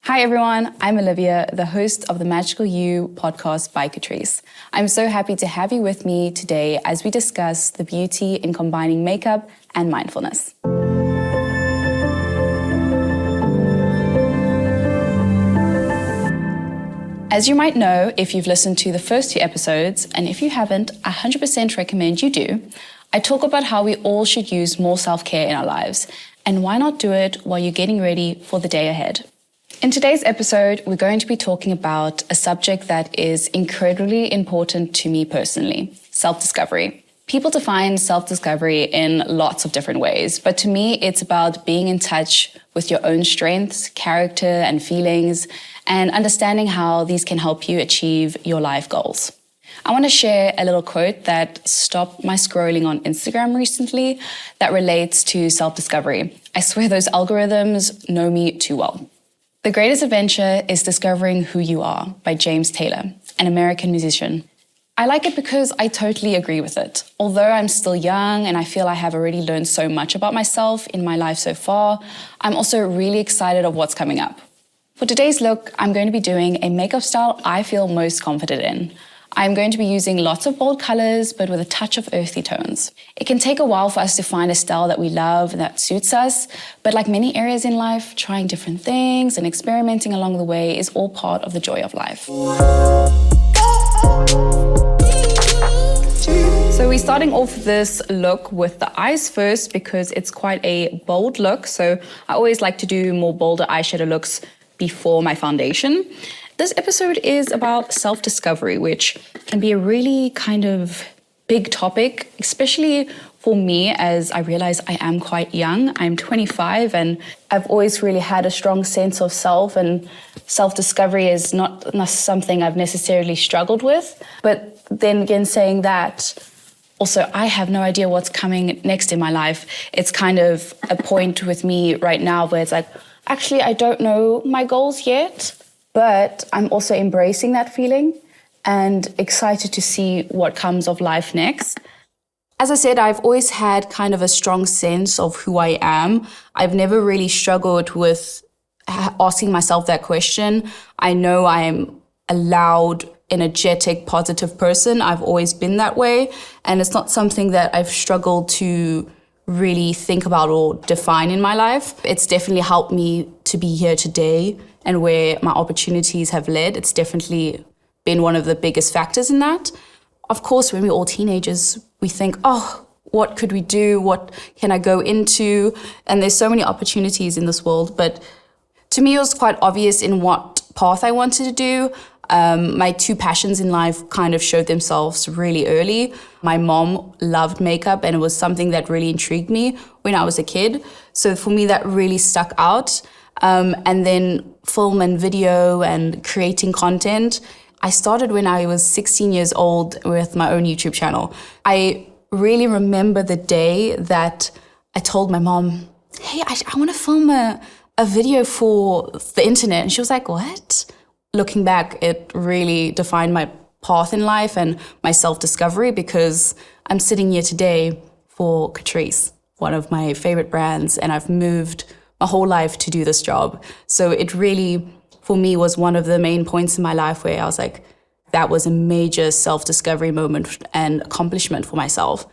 Hi everyone, I'm Olivia, the host of the Magical You podcast by Catrice. I'm so happy to have you with me today as we discuss the beauty in combining makeup and mindfulness. As you might know, if you've listened to the first 2 episodes, and if you haven't, I 100% recommend you do, I talk about how we all should use more self-care in our lives, and why not do it while you're getting ready for the day ahead. In today's episode, we're going to be talking about a subject that is incredibly important to me personally, self-discovery. People define self-discovery in lots of different ways, but to me, it's about being in touch with your own strengths, character, and feelings, and understanding how these can help you achieve your life goals. I want to share a little quote that stopped my scrolling on Instagram recently that relates to self-discovery. I swear those algorithms know me too well. The Greatest Adventure is Discovering Who You Are by James Taylor, an American musician. I like it because I totally agree with it. Although I'm still young and I feel I have already learned so much about myself in my life so far, I'm also really excited of what's coming up. For today's look, I'm going to be doing a makeup style I feel most confident in. I'm going to be using lots of bold colors, but with a touch of earthy tones. It can take a while for us to find a style that we love and that suits us, but like many areas in life, trying different things and experimenting along the way is all part of the joy of life. So we're starting off this look with the eyes first because it's quite a bold look. So I always like to do more bolder eyeshadow looks before my foundation. This episode is about self-discovery, which can be a really kind of big topic, especially for me as I realize I am quite young. I'm 25 and I've always really had a strong sense of self, and self-discovery is not something I've necessarily struggled with. But then again, saying that, also, I have no idea what's coming next in my life. It's kind of a point with me right now where it's like, actually, I don't know my goals yet. But I'm also embracing that feeling and excited to see what comes of life next. As I said, I've always had kind of a strong sense of who I am. I've never really struggled with asking myself that question. I know I'm a loud, energetic, positive person. I've always been that way. And it's not something that I've struggled to really think about or define in my life. It's definitely helped me to be here today and where my opportunities have led. It's definitely been one of the biggest factors in that. Of course, when we're all teenagers, we think, oh, what could we do? What can I go into? And there's so many opportunities in this world. But to me, it was quite obvious in what path I wanted to do. My 2 passions in life kind of showed themselves really early. My mom loved makeup and it was something that really intrigued me when I was a kid. So for me, that really stuck out. And then film and video and creating content. I started when I was 16 years old with my own YouTube channel. I really remember the day that I told my mom, hey, I want to film a video for the internet. And she was like, what? Looking back, it really defined my path in life and my self-discovery because I'm sitting here today for Catrice, one of my favorite brands, and I've moved my whole life to do this job. So it really, for me, was one of the main points in my life where I was like, that was a major self-discovery moment and accomplishment for myself.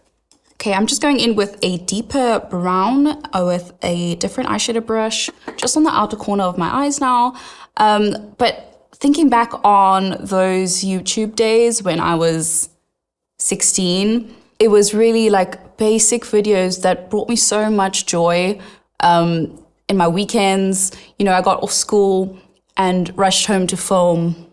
Okay, I'm just going in with a deeper brown with a different eyeshadow brush, just on the outer corner of my eyes now. But thinking back on those YouTube days when I was 16, it was really like basic videos that brought me so much joy. In my weekends, I got off school and rushed home to film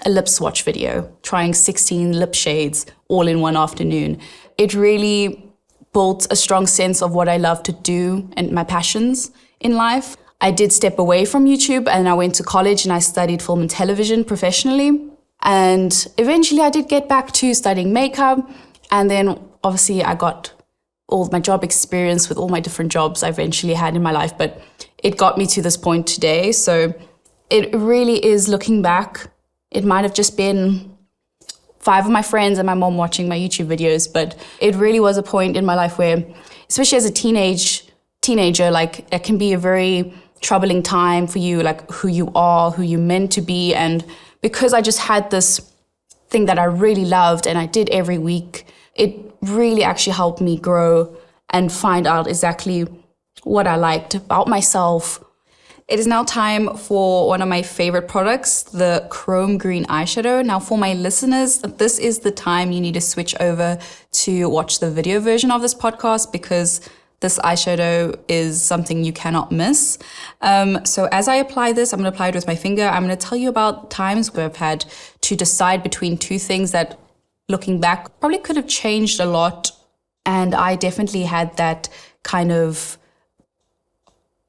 a lip swatch video, trying 16 lip shades all in one afternoon. It really built a strong sense of what I love to do and my passions in life. I did step away from YouTube and I went to college and I studied film and television professionally. And eventually I did get back to studying makeup. And then obviously I got all of my job experience with all my different jobs I eventually had in my life. But it got me to this point today. So it really is, looking back, it might have just been 5 of my friends and my mom watching my YouTube videos. But it really was a point in my life where, especially as a teenager, like it can be a very troubling time for you, like who you are, who you're meant to be. And because I just had this thing that I really loved and I did every week, it really actually helped me grow and find out exactly what I liked about myself. It is now time for one of my favorite products, the Chrome Green Eyeshadow. Now for my listeners, this is the time you need to switch over to watch the video version of this podcast, because this eyeshadow is something you cannot miss. So as I apply this, I'm going to apply it with my finger. I'm going to tell you about times where I've had to decide between two things that, looking back, probably could have changed a lot. And I definitely had that kind of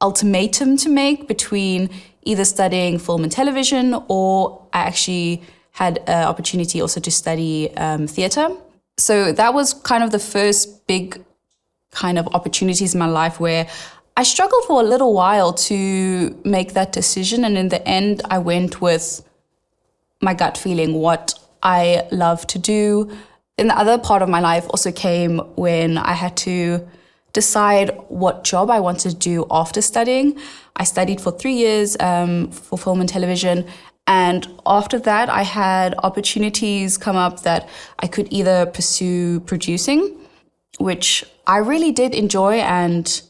ultimatum to make between either studying film and television, or I actually had an opportunity also to study theater. So that was kind of the first big kind of opportunities in my life where I struggled for a little while to make that decision. And in the end, I went with my gut feeling, what I love to do. And the other part of my life also came when I had to decide what job I wanted to do after studying. I studied for 3 years for film and television. And after that, I had opportunities come up that I could either pursue producing, which I really did enjoy, and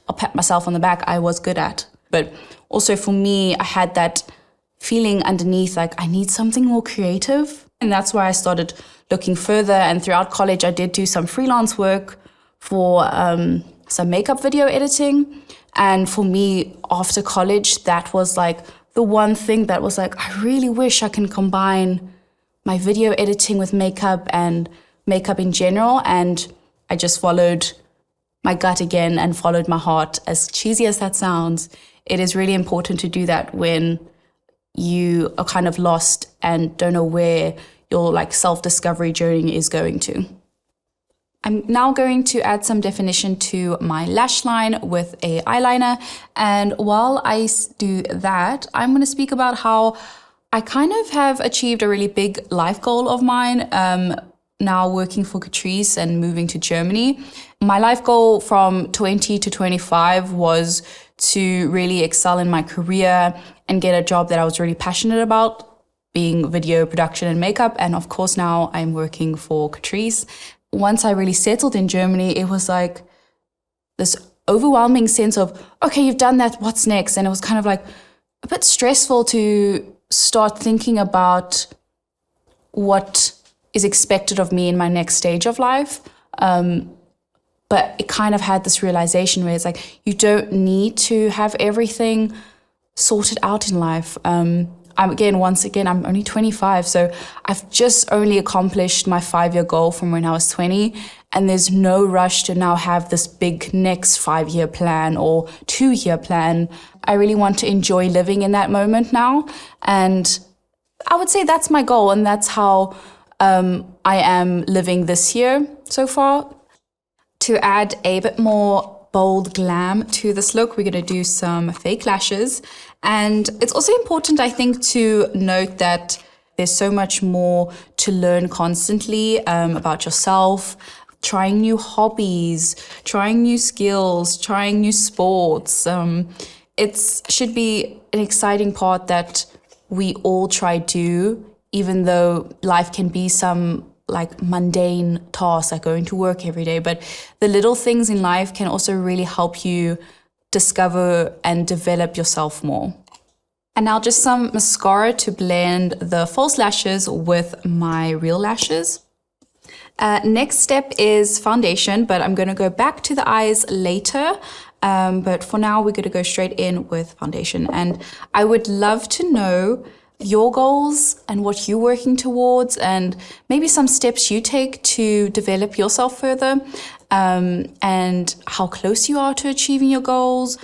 I'll pat myself on the back, I was good at. But also for me, I had that feeling underneath, like I need something more creative. And that's why I started looking further. And throughout college, I did do some freelance work for some makeup video editing. And for me, after college, that was like the one thing that was like, I really wish I can combine my video editing with makeup and makeup in general. And I just followed my gut again and followed my heart. As cheesy as that sounds, it is really important to do that when you are kind of lost and don't know where your like self-discovery journey is going to. I'm now going to add some definition to my lash line with a eyeliner. And while I do that, I'm going to speak about how I kind of have achieved a really big life goal of mine. Now working for Catrice and moving to Germany. My life goal from 20 to 25 was to really excel in my career and get a job that I was really passionate about, being video production and makeup. And of course, now I'm working for Catrice. Once I really settled in Germany, it was like this overwhelming sense of, okay, you've done that, what's next? And it was kind of like a bit stressful to start thinking about what is expected of me in my next stage of life. But it kind of had this realization where it's like, you don't need to have everything sorted out in life. Once again, I'm only 25, so I've just only accomplished my 5-year goal from when I was 20, and there's no rush to now have this big next 5-year plan or 2-year plan. I really want to enjoy living in that moment now, and I would say that's my goal, and that's how I am living this year so far. To add a bit more bold glam to this look, we're going to do some fake lashes. And it's also important, I think, to note that there's so much more to learn constantly about yourself, trying new hobbies, trying new skills, trying new sports. It should be an exciting part that we all try to, even though life can be some like mundane tasks like going to work every day. But the little things in life can also really help you discover and develop yourself more. And now just some mascara to blend the false lashes with my real lashes. Next step is foundation, but I'm going to go back to the eyes later. But for now, we're going to go straight in with foundation. And I would love to know your goals and what you're working towards, and maybe some steps you take to develop yourself further, and how close you are to achieving your goals.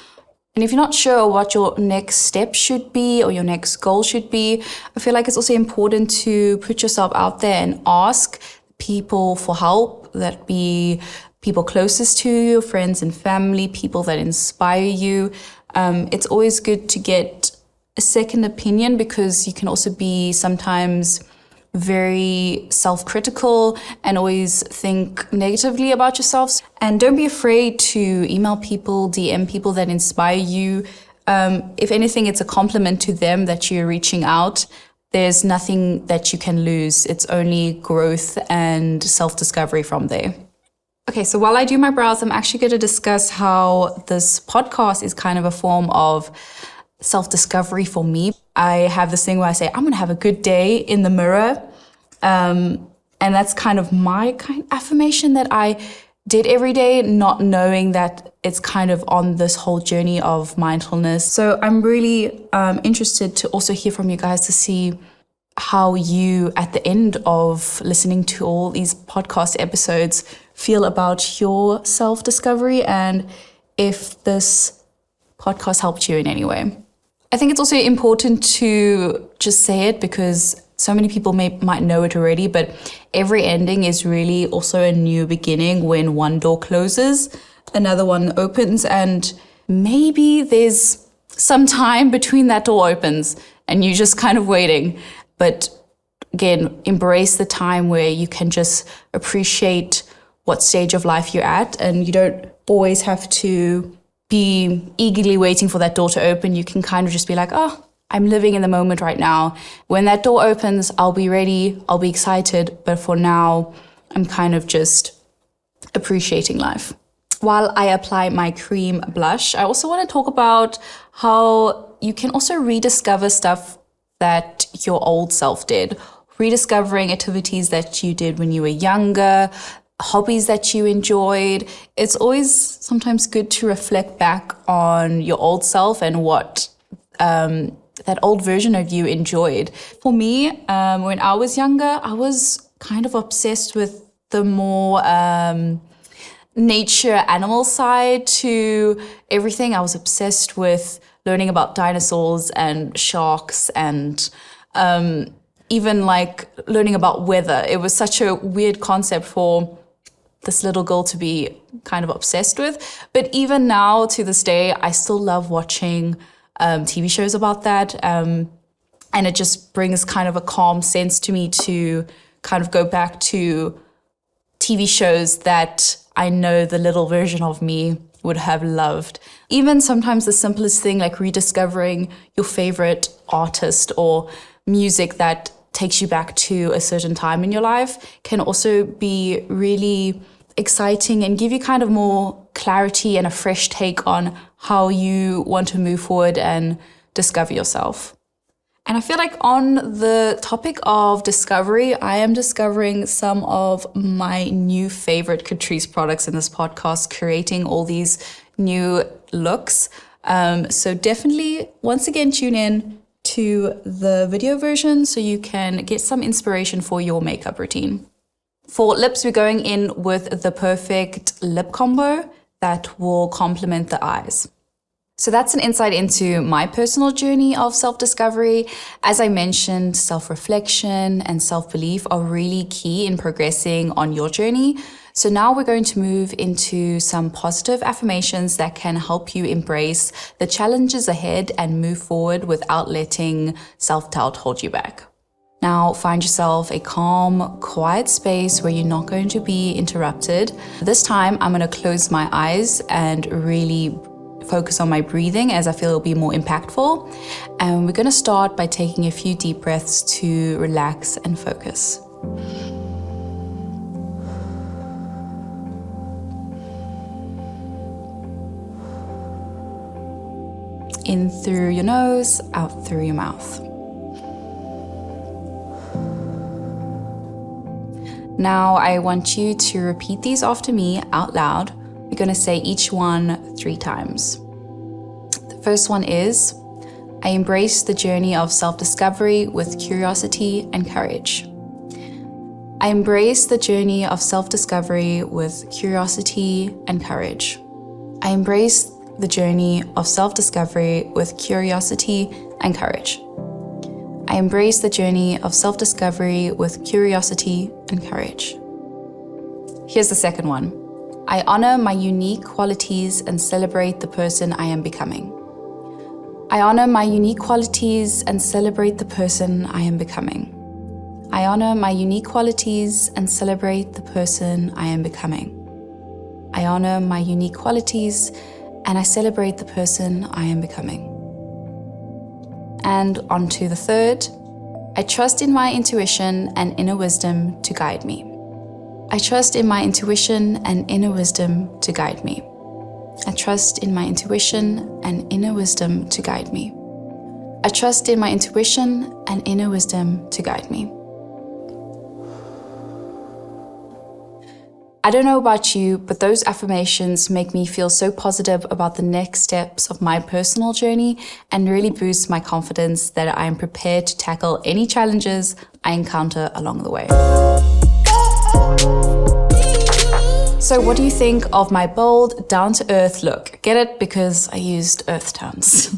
And if you're not sure what your next step should be or your next goal should be, I feel like it's also important to put yourself out there and ask people for help, that be people closest to you, friends and family, people that inspire you. It's always good to get a second opinion, because you can also be sometimes very self-critical and always think negatively about yourselves. And don't be afraid to email people, DM people that inspire you. if anything, it's a compliment to them that you're reaching out. There's nothing that you can lose. It's only growth and self-discovery from there. Okay, so while I do my brows, I'm actually going to discuss how this podcast is kind of a form of self-discovery for me. I have this thing where I say, I'm going to have a good day in the mirror. And that's kind of my affirmation that I did every day, not knowing that it's kind of on this whole journey of mindfulness. So I'm really interested to also hear from you guys to see how you, at the end of listening to all these podcast episodes, feel about your self-discovery and if this podcast helped you in any way. I think it's also important to just say it because so many people might know it already, but every ending is really also a new beginning. When one door closes, another one opens, and maybe there's some time between that door opens and you're just kind of waiting. But again, embrace the time where you can just appreciate what stage of life you're at, and you don't always have to be eagerly waiting for that door to open. You can kind of just be like, oh, I'm living in the moment right now. When that door opens, I'll be ready, I'll be excited, but for now, I'm kind of just appreciating life. While I apply my cream blush, I also want to talk about how you can also rediscover stuff that your old self did. Rediscovering activities that you did when you were younger, hobbies that you enjoyed. It's always sometimes good to reflect back on your old self and what that old version of you enjoyed. For me, when I was younger, I was kind of obsessed with the more nature animal side to everything. I was obsessed with learning about dinosaurs and sharks and even like learning about weather. It was such a weird concept for this little girl to be kind of obsessed with. But even now, to this day, I still love watching TV shows about that. And it just brings kind of a calm sense to me to kind of go back to TV shows that I know the little version of me would have loved. Even sometimes the simplest thing, like rediscovering your favorite artist or music that takes you back to a certain time in your life, can also be really exciting and give you kind of more clarity and a fresh take on how you want to move forward and discover yourself. And I feel like on the topic of discovery, I am discovering some of my new favorite Catrice products in this podcast, creating all these new looks. So definitely, once again, tune in to the video version so you can get some inspiration for your makeup routine. For lips, we're going in with the perfect lip combo that will complement the eyes. So that's an insight into my personal journey of self-discovery. As I mentioned, self-reflection and self-belief are really key in progressing on your journey. So now we're going to move into some positive affirmations that can help you embrace the challenges ahead and move forward without letting self-doubt hold you back. Now find yourself a calm, quiet space where you're not going to be interrupted. This time I'm going to close my eyes and really focus on my breathing, as I feel it'll be more impactful. And we're going to start by taking a few deep breaths to relax and focus. In through your nose, out through your mouth. Now I want you to repeat these after me out loud. We're going to say each one 3 times. The first one is, I embrace the journey of self-discovery with curiosity and courage. I embrace the journey of self-discovery with curiosity and courage. I embrace the journey of self-discovery with curiosity and courage. I embrace the journey of self-discovery with curiosity and courage. Here's the second one. I honor my unique qualities and celebrate the person I am becoming. I honor my unique qualities and celebrate the person I am becoming. I honor my unique qualities and celebrate the person I am becoming. I honor my unique qualities and I celebrate the person I am becoming. And on to the third. I trust in my intuition and inner wisdom to guide me. I trust in my intuition and inner wisdom to guide me. I trust in my intuition and inner wisdom to guide me. I trust in my intuition and inner wisdom to guide me. I don't know about you, but those affirmations make me feel so positive about the next steps of my personal journey and really boost my confidence that I am prepared to tackle any challenges I encounter along the way. So what do you think of my bold, down-to-earth look? Get it? Because I used earth tones.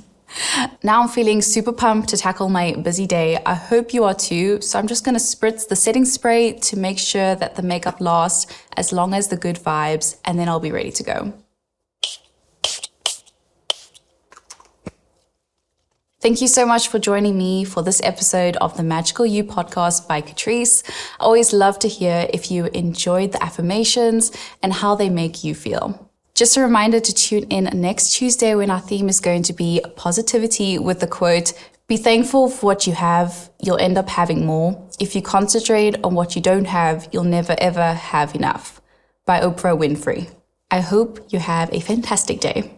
Now I'm feeling super pumped to tackle my busy day. I hope you are too. So I'm just going to spritz the setting spray to make sure that the makeup lasts as long as the good vibes, and then I'll be ready to go. Thank you so much for joining me for this episode of the Magical You podcast by Catrice. I always love to hear if you enjoyed the affirmations and how they make you feel. Just a reminder to tune in next Tuesday when our theme is going to be positivity with the quote, "Be thankful for what you have, you'll end up having more. If you concentrate on what you don't have, you'll never ever have enough," by Oprah Winfrey. I hope you have a fantastic day.